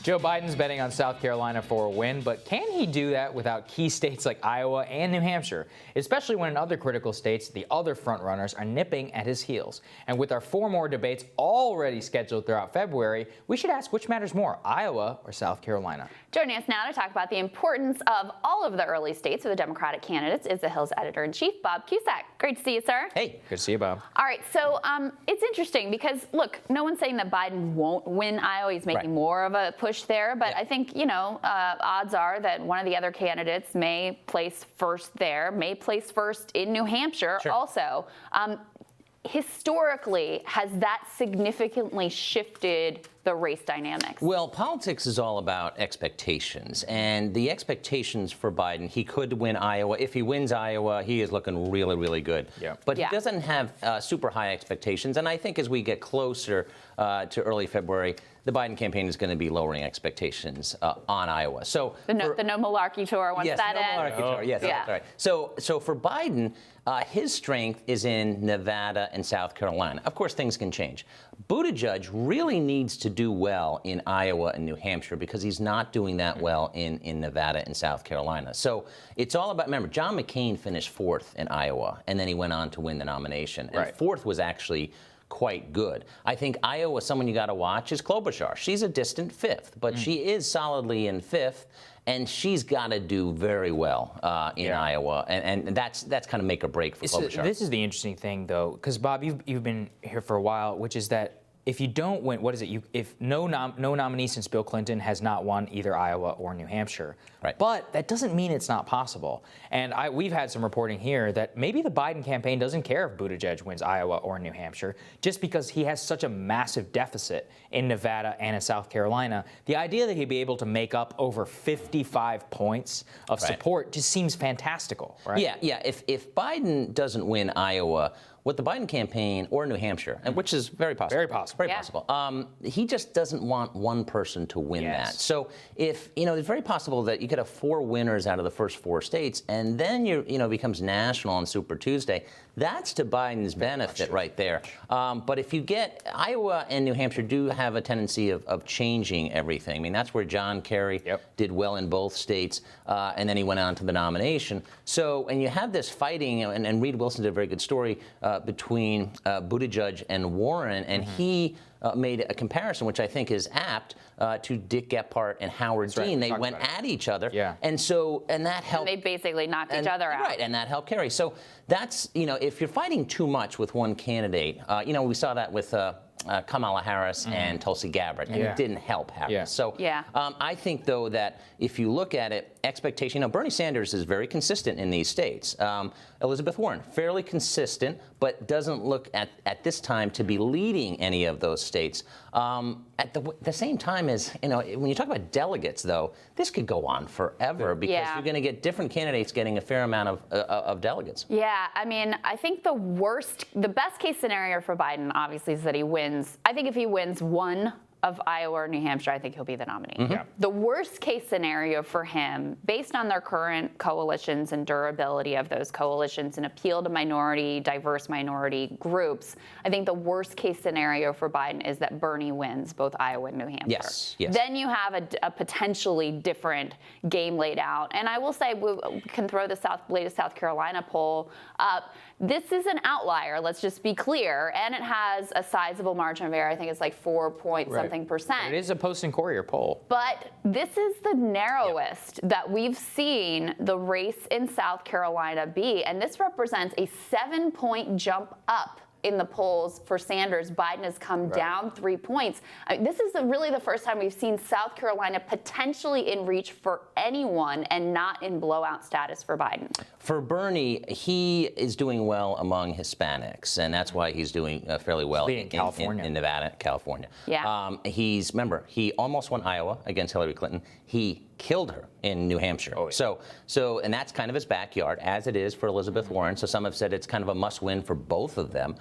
Joe Biden's betting on South Carolina for a win, but can he do that without key states like Iowa and New Hampshire, especially when in other critical states, the other frontrunners are nipping at his heels? And with our 4 more debates already scheduled throughout February, we should ask which matters more, Iowa or South Carolina? Joining us now to talk about the importance of all of the early states for the Democratic candidates is the Hill's editor-in-chief, Bob Cusack. Great to see you, sir. Hey, good to see you, Bob. All right, so it's interesting because, look, no one's saying that Biden won't win Iowa. He's making more of a push there, but I think, odds are that one of the other candidates may place first there, may place first in New Hampshire also. Historically, has that significantly shifted the race dynamics? Well, politics is all about expectations, and the expectations for Biden, he could win Iowa. If he wins Iowa, he is looking really, really good. But he doesn't have super high expectations, and I think as we get closer to early February, the Biden campaign is going to be lowering expectations on Iowa. So the no malarkey tour, once that ends. Tour. Yes, that's right. So for Biden, his strength is in Nevada and South Carolina. Of course, things can change. Buttigieg really needs to do well in Iowa and New Hampshire because he's not doing that well in Nevada and South Carolina. So it's all about, remember, John McCain finished 4th in Iowa, and then he went on to win the nomination. And 4th was actually quite good. I think Iowa, someone you got to watch is Klobuchar. She's a distant 5th, but she is solidly in 5th. And she's got to do very well in Iowa, and that's kind of make or break for Klobuchar. This is the interesting thing, though, because Bob, you've been here for a while, which is that if you don't win, what is it? If no nominee since Bill Clinton has not won either Iowa or New Hampshire. Right. But that doesn't mean it's not possible. And we've had some reporting here that maybe the Biden campaign doesn't care if Buttigieg wins Iowa or New Hampshire, just because he has such a massive deficit in Nevada and in South Carolina. The idea that he'd be able to make up over 55 points of support just seems fantastical, right? Yeah. If Biden doesn't win Iowa, what the Biden campaign, or New Hampshire, which is very possible. Very possible. Very possible. He just doesn't want one person to win that. So if, it's very possible that you could have 4 winners out of the first 4 states, and then it becomes national on Super Tuesday. That's to Biden's benefit right there. But if you get, Iowa and New Hampshire do have a tendency of changing everything. I mean, that's where John Kerry did well in both states, and then he went on to the nomination. So, and you have this fighting, and Reed Wilson did a very good story between Buttigieg and Warren, and he made a comparison, which I think is apt, to Dick Gephardt and Howard Dean. They went at each other, and that helped. And they basically knocked each other out. Right, and that helped Kerry. So that's, if you're fighting too much with one candidate, we saw that with Kamala Harris and Tulsi Gabbard, and it didn't help Harris. So I think, though, that if you look at it, expectation, Bernie Sanders is very consistent in these states. Elizabeth Warren, fairly consistent, but doesn't look at this time to be leading any of those states. At the same time as, when you talk about delegates, though, this could go on forever because you're going to get different candidates getting a fair amount of delegates. Yeah, I mean, I think the best case scenario for Biden, obviously, is that he wins. I think if he wins one of Iowa or New Hampshire, I think he'll be the nominee. The worst case scenario for him, based on their current coalitions and durability of those coalitions and appeal to diverse minority groups, I think the worst case scenario for Biden is that Bernie wins both Iowa and New Hampshire. Yes. Then you have a potentially different game laid out. And I will say, we can throw the latest South Carolina poll up. This is an outlier, let's just be clear, and it has a sizable margin of error. I think it's like 4-point-something%. It is a Post and Courier poll. But this is the narrowest that we've seen the race in South Carolina be, and this represents a 7-point jump up in the polls for Sanders. Biden has come down 3 points. This is really the first time we've seen South Carolina potentially in reach for anyone and not in blowout status for Biden. For Bernie, he is doing well among Hispanics, and that's why he's doing fairly well in Nevada, California. Remember, he almost won Iowa against Hillary Clinton. He killed her in New Hampshire. So, and that's kind of his backyard, as it is for Elizabeth Warren. So some have said it's kind of a must-win for both of them.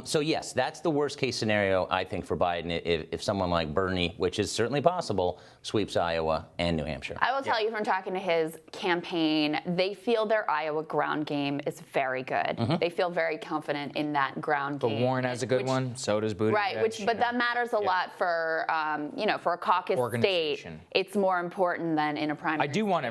So yes, that's the worst-case scenario, I think, for Biden if someone like Bernie, which is certainly possible, sweeps Iowa and New Hampshire. I will tell you from talking to his campaign, they feel they're their Iowa ground game is very good. They feel very confident in that ground game. But Warren has a good one. So does Buttigieg. Right, but that matters a lot for for a caucus state. It's more important than in a primary.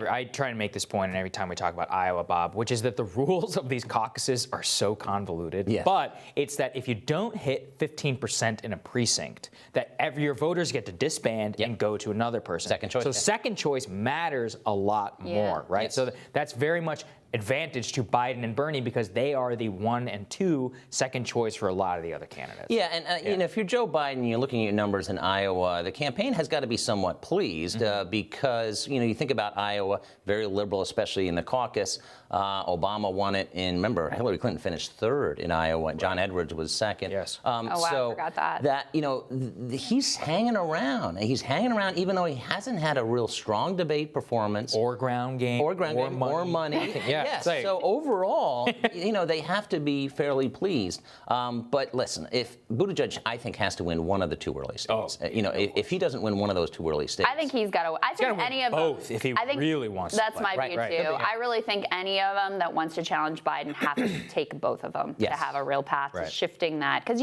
I try to make this point every time we talk about Iowa, Bob, which is that the rules of these caucuses are so convoluted. Yes. But it's that if you don't hit 15% in a precinct, that your voters get to disband and go to another person. Second choice. So second choice matters a lot more, right? Yes. So that's very much advantage to Biden and Bernie because they are the 1 and 2 second choice for a lot of the other candidates. Yeah, and you know, if you're Joe Biden, you're looking at your numbers in Iowa, the campaign has got to be somewhat pleased because, you know, you think about Iowa, very liberal, especially in the caucus. Obama won it remember, Hillary Clinton finished third in Iowa, and John Edwards was second. Yes. I forgot that. You know, he's hanging around. He's hanging around even though he hasn't had a real strong debate performance. Or ground game. Or money. Yes. So overall, you know, they have to be fairly pleased. But listen, if Buttigieg, I think, has to win one of the 2 early states. You know, if he doesn't win one of those 2 early states, I think he's got to. I think any of both if he really wants to. That's my view too. I really think any of them that wants to challenge Biden have to take both of them to have a real path to shifting that. Because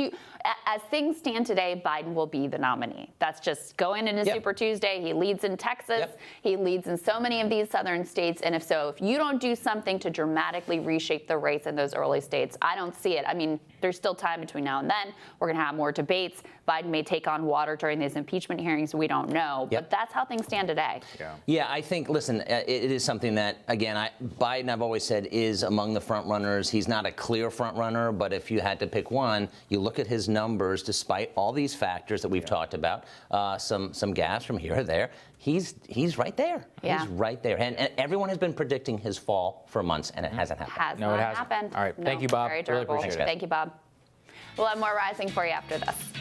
as things stand today, Biden will be the nominee. That's just going into Super Tuesday. He leads in Texas. He leads in so many of these southern states. And if you don't do something to dramatically reshape the race in those early states, I don't see it. I mean, there's still time between now and then. We're going to have more debates. Biden may take on water during these impeachment hearings. We don't know. But that's how things stand today. Yeah, I think, listen, it is something that, again, Biden, I've always said, is among the front runners. He's not a clear front runner, but if you had to pick one, you look at his numbers, despite all these factors that we've talked about, some gaps from here or there, he's right there. He's right there. And everyone has been predicting his fall for months, and it hasn't happened. No, it hasn't. Happened. All right. Thank you, Bob. Very Really durable. appreciate it. Thank you, Bob. We'll have more Rising for you after this.